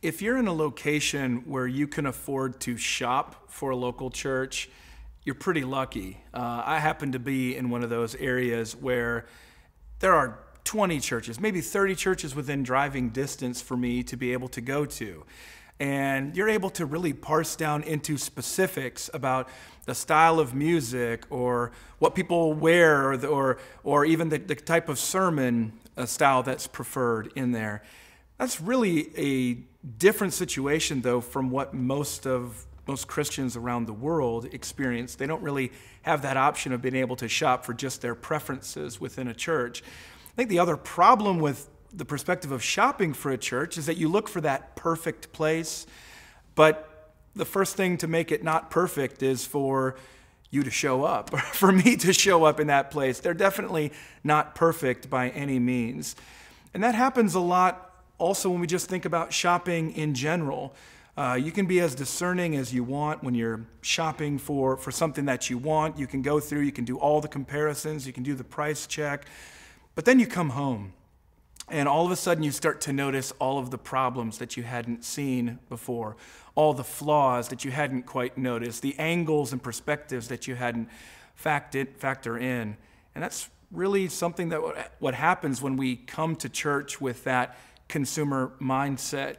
If you're in a location where you can afford to shop for a local church, you're pretty lucky. I happen to be in one of those areas where there are 20 churches, maybe 30 churches within driving distance for me to be able to go to. And you're able to really parse down into specifics about the style of music or what people wear or even the type of sermon style that's preferred in there. That's really a different situation, though, from what most Christians around the world experience. They don't really have that option of being able to shop for just their preferences within a church. I think the other problem with the perspective of shopping for a church is that you look for that perfect place, but the first thing to make it not perfect is for you to show up, or for me to show up in that place. They're definitely not perfect by any means. And that happens a lot also when we just think about shopping in general. You can be as discerning as you want when you're shopping for something that you want. You can go through, you can do all the comparisons, you can do the price check, but then you come home and all of a sudden you start to notice all of the problems that you hadn't seen before, all the flaws that you hadn't quite noticed, the angles and perspectives that you hadn't factor in. And that's really something that what happens when we come to church with that consumer mindset.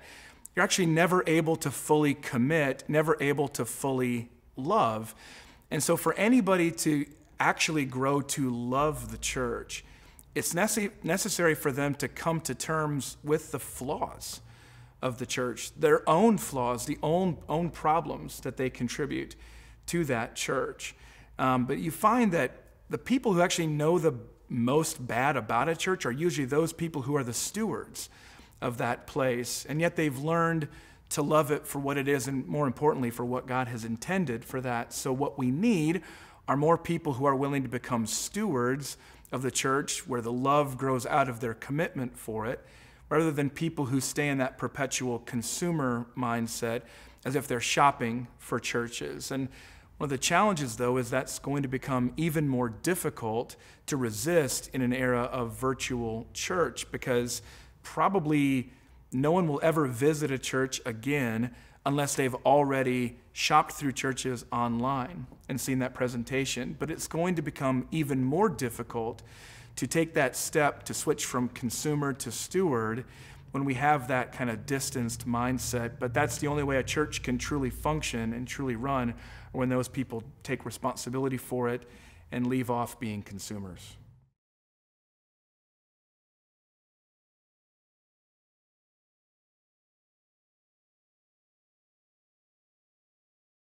You're actually never able to fully commit, never able to fully love. And so for anybody to actually grow to love the church, it's necessary for them to come to terms with the flaws of the church, their own flaws, the own problems that they contribute to that church. But you find that the people who actually know the most bad about a church are usually those people who are the stewards of that place, and yet they've learned to love it for what it is, and more importantly, for what God has intended for that. So what we need are more people who are willing to become stewards of the church, where the love grows out of their commitment for it, rather than people who stay in that perpetual consumer mindset as if they're shopping for churches. And one of the challenges, though, is that's going to become even more difficult to resist in an era of virtual church, because probably no one will ever visit a church again unless they've already shopped through churches online and seen that presentation. But it's going to become even more difficult to take that step to switch from consumer to steward when we have that kind of distanced mindset. But that's the only way a church can truly function and truly run, when those people take responsibility for it and leave off being consumers.